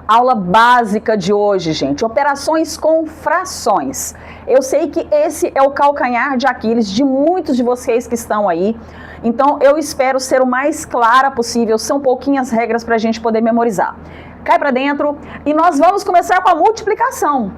Aula básica de hoje, gente, operações com frações. Eu sei que esse é o calcanhar de Aquiles de muitos de vocês que estão aí, então eu espero ser o mais clara possível, são pouquinhas regras para a gente poder memorizar. Cai para dentro e nós vamos começar com a multiplicação.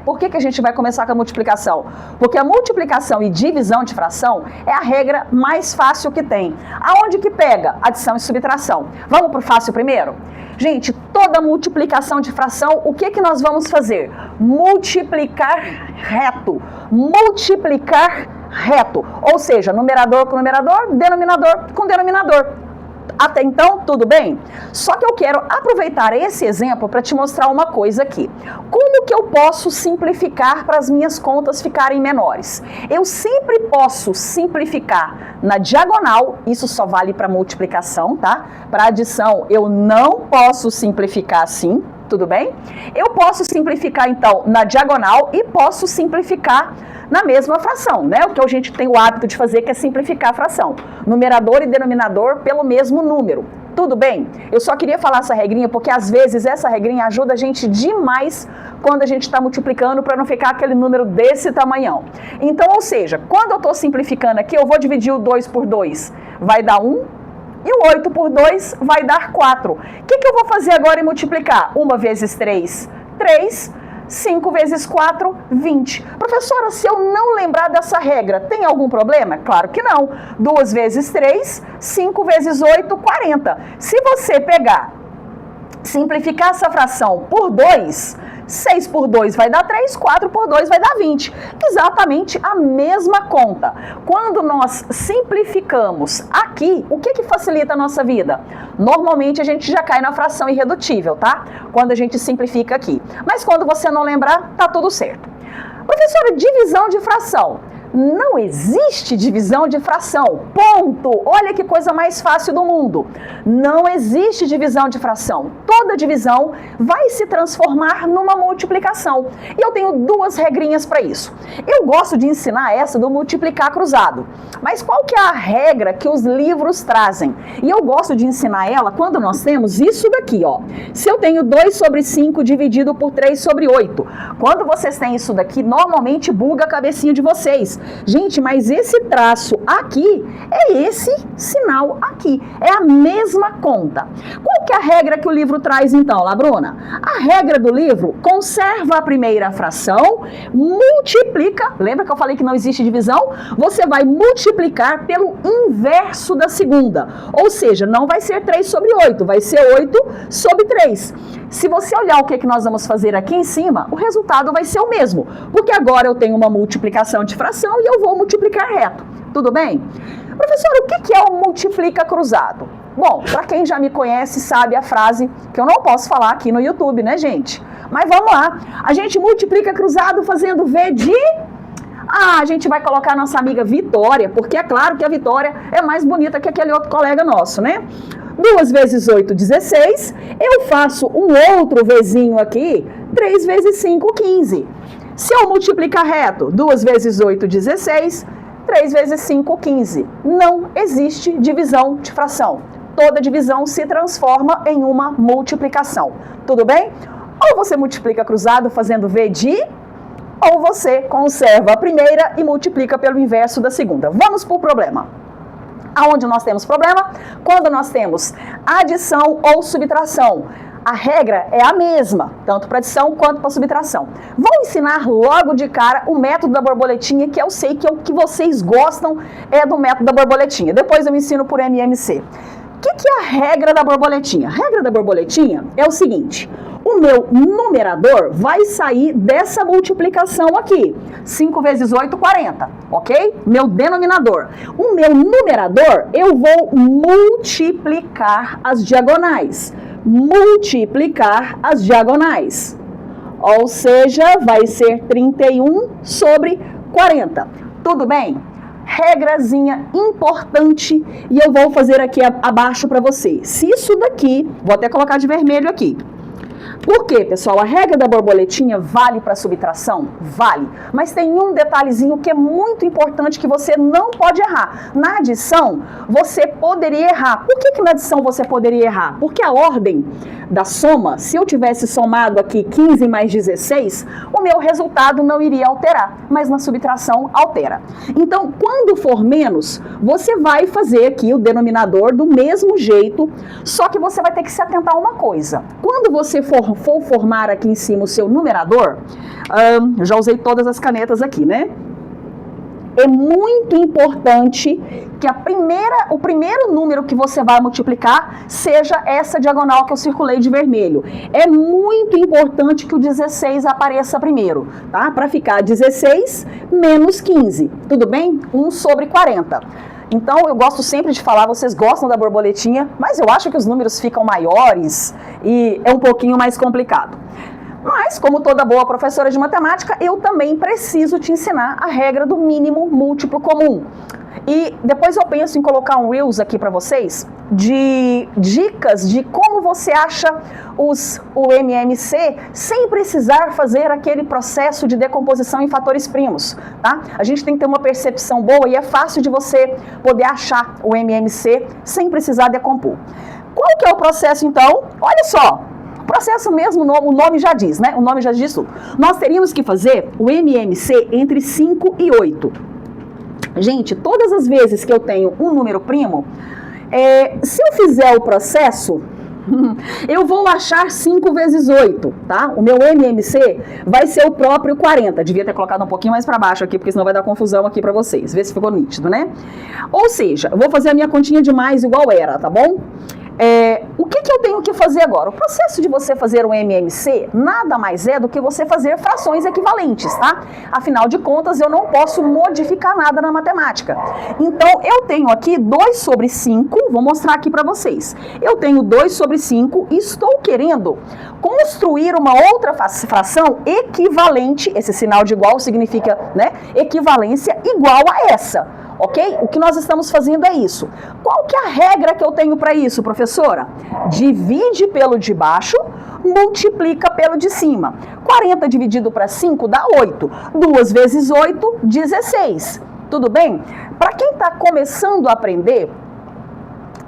Por que a gente vai começar com a multiplicação? Porque a multiplicação e divisão de fração é a regra mais fácil que tem. Aonde que pega? Adição e subtração. Vamos para o fácil primeiro? Gente, toda multiplicação de fração, o que nós vamos fazer? Multiplicar reto. Multiplicar reto. Ou seja, numerador com numerador, denominador com denominador. Até então, tudo bem? Só que eu quero aproveitar esse exemplo para te mostrar uma coisa aqui. Como que eu posso simplificar para as minhas contas ficarem menores? Eu sempre posso simplificar na diagonal, isso só vale para multiplicação, tá? Para adição, eu não posso simplificar assim, tudo bem? Eu posso simplificar, então, na diagonal e posso simplificar na mesma fração, né? O que a gente tem o hábito de fazer, que é simplificar a fração. Numerador e denominador pelo mesmo número. Tudo bem? Eu só queria falar essa regrinha, porque às vezes essa regrinha ajuda a gente demais quando a gente está multiplicando para não ficar aquele número desse tamanhão. Então, ou seja, quando eu estou simplificando aqui, eu vou dividir o 2 por 2, vai dar 1. E o 8 por 2 vai dar 4. O que eu vou fazer agora em multiplicar? 1 vezes 3, 3. 5 vezes 4, 20. Professora, se eu não lembrar dessa regra, tem algum problema? Claro que não. 2 vezes 3, 5 vezes 8, 40. Se você pegar, simplificar essa fração por 2, 6 por 2 vai dar 3, 4 por 2 vai dar 20. Exatamente a mesma conta. Quando nós simplificamos aqui, o que facilita a nossa vida? Normalmente a gente já cai na fração irredutível, tá? Quando a gente simplifica aqui. Mas quando você não lembrar, tá tudo certo. Professora, divisão de fração. Não existe divisão de fração, ponto. Olha que coisa mais fácil do mundo. Não existe divisão de fração. Toda divisão vai se transformar numa multiplicação. E eu tenho duas regrinhas para isso. Eu gosto de ensinar essa do multiplicar cruzado. Mas qual que é a regra que os livros trazem? E eu gosto de ensinar ela quando nós temos isso daqui, ó. Se eu tenho 2 sobre 5 dividido por 3 sobre 8. Quando vocês têm isso daqui, normalmente buga a cabecinha de vocês. Gente, mas esse traço aqui é esse sinal aqui. É a mesma conta. Qual que é a regra que o livro traz então, Labruna? A regra do livro: conserva a primeira fração, multiplica. Lembra que eu falei que não existe divisão? Você vai multiplicar pelo inverso da segunda. Ou seja, não vai ser 3 sobre 8, vai ser 8 sobre 3. Se você olhar o que nós vamos fazer aqui em cima, o resultado vai ser o mesmo. Porque agora eu tenho uma multiplicação de fração e eu vou multiplicar reto. Tudo bem? Professora, o que é o multiplica cruzado? Bom, para quem já me conhece sabe a frase que eu não posso falar aqui no YouTube, né, gente? Mas vamos lá. A gente multiplica cruzado fazendo V de... a gente vai colocar a nossa amiga Vitória, porque é claro que a Vitória é mais bonita que aquele outro colega nosso, né? 2 vezes 8, 16. Eu faço um outro Vzinho aqui. 3 vezes 5, 15. Se eu multiplicar reto, 2 vezes 8, 16. 3 vezes 5, 15. Não existe divisão de fração. Toda divisão se transforma em uma multiplicação. Tudo bem? Ou você multiplica cruzado fazendo V de... ou você conserva a primeira e multiplica pelo inverso da segunda. Vamos para o problema. Aonde nós temos problema? Quando nós temos adição ou subtração. A regra é a mesma, tanto para adição quanto para subtração. Vou ensinar logo de cara o método da borboletinha, que eu sei que é o que vocês gostam, é do método da borboletinha. Depois eu ensino por MMC. O que é a regra da borboletinha? A regra da borboletinha é o seguinte: o meu numerador vai sair dessa multiplicação aqui. 5 vezes 8, 40, ok? Meu denominador. O meu numerador, eu vou multiplicar as diagonais. Multiplicar as diagonais. Ou seja, vai ser 31 sobre 40. Tudo bem? Regrazinha importante, e eu vou fazer aqui abaixo para você. Se isso daqui, vou até colocar de vermelho aqui. Por quê, pessoal? A regra da borboletinha vale para subtração? Vale. Mas tem um detalhezinho que é muito importante que você não pode errar. Na adição, você poderia errar. Por que na adição você poderia errar? Porque a ordem da soma, se eu tivesse somado aqui 15 mais 16, o meu resultado não iria alterar, mas na subtração altera. Então, quando for menos, você vai fazer aqui o denominador do mesmo jeito, só que você vai ter que se atentar a uma coisa. Quando você for formar aqui em cima o seu numerador, já usei todas as canetas aqui, né? É muito importante que o primeiro número que você vai multiplicar seja essa diagonal que eu circulei de vermelho. É muito importante que o 16 apareça primeiro, tá? Para ficar 16 menos 15, tudo bem? 1 sobre 40. Então, eu gosto sempre de falar, vocês gostam da borboletinha, mas eu acho que os números ficam maiores e é um pouquinho mais complicado. Mas, como toda boa professora de matemática, eu também preciso te ensinar a regra do mínimo múltiplo comum. E depois eu penso em colocar um Reels aqui para vocês de dicas de como você acha o MMC sem precisar fazer aquele processo de decomposição em fatores primos, tá? A gente tem que ter uma percepção boa e é fácil de você poder achar o MMC sem precisar decompor. Qual que é o processo então? Olha só! Processo mesmo, o nome já diz, né? O nome já diz tudo. Nós teríamos que fazer o MMC entre 5 e 8. Gente, todas as vezes que eu tenho um número primo, se eu fizer o processo, eu vou achar 5 vezes 8, tá? O meu MMC vai ser o próprio 40. Devia ter colocado um pouquinho mais para baixo aqui, porque senão vai dar confusão aqui para vocês. Vê se ficou nítido, né? Ou seja, eu vou fazer a minha continha de mais igual era, tá bom? O que eu tenho que fazer agora? O processo de você fazer um MMC nada mais é do que você fazer frações equivalentes, tá? Afinal de contas, eu não posso modificar nada na matemática. Então, eu tenho aqui 2 sobre 5, vou mostrar aqui para vocês. Eu tenho 2 sobre 5 e estou querendo construir uma outra fração equivalente, esse sinal de igual significa, né, equivalência igual a essa. Ok? O que nós estamos fazendo é isso. Qual que é a regra que eu tenho para isso, professora? Divide pelo de baixo, multiplica pelo de cima. 40 dividido para 5 dá 8. 2 vezes 8, 16. Tudo bem? Para quem está começando a aprender,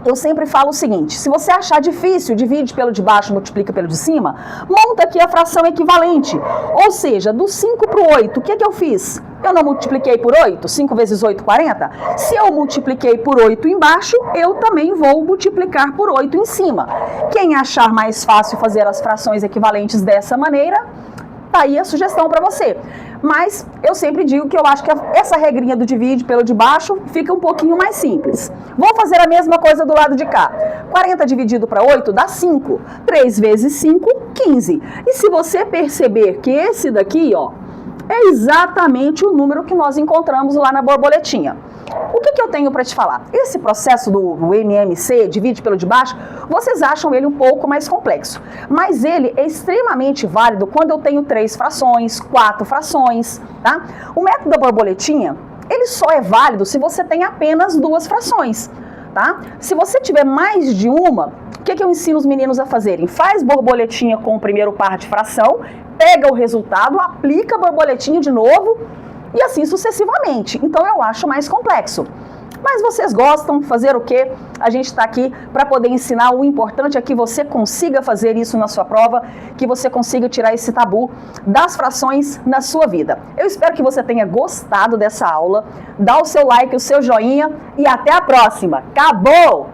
eu sempre falo o seguinte: se você achar difícil, divide pelo de baixo, multiplica pelo de cima, monta aqui a fração equivalente. Ou seja, do 5 para o 8, o que eu fiz? Eu não multipliquei por 8? 5 vezes 8, 40? Se eu multipliquei por 8 embaixo, eu também vou multiplicar por 8 em cima. Quem achar mais fácil fazer as frações equivalentes dessa maneira, tá aí a sugestão para você. Mas eu sempre digo que eu acho que essa regrinha do divide pelo de baixo fica um pouquinho mais simples. Vou fazer a mesma coisa do lado de cá. 40 dividido para 8 dá 5. 3 vezes 5, 15. E se você perceber que esse daqui, ó, é exatamente o número que nós encontramos lá na borboletinha. O que eu tenho para te falar? Esse processo do MMC, divide pelo de baixo, vocês acham ele um pouco mais complexo. Mas ele é extremamente válido quando eu tenho 3 frações, 4 frações, tá? O método da borboletinha, ele só é válido se você tem apenas 2 frações, tá? Se você tiver mais de uma, o que eu ensino os meninos a fazerem? Faz borboletinha com o primeiro par de fração, pega o resultado, aplica a borboletinha de novo e assim sucessivamente. Então eu acho mais complexo. Mas vocês gostam, fazer o quê? A gente está aqui para poder ensinar. O importante é que você consiga fazer isso na sua prova, que você consiga tirar esse tabu das frações na sua vida. Eu espero que você tenha gostado dessa aula. Dá o seu like, o seu joinha e até a próxima. Acabou!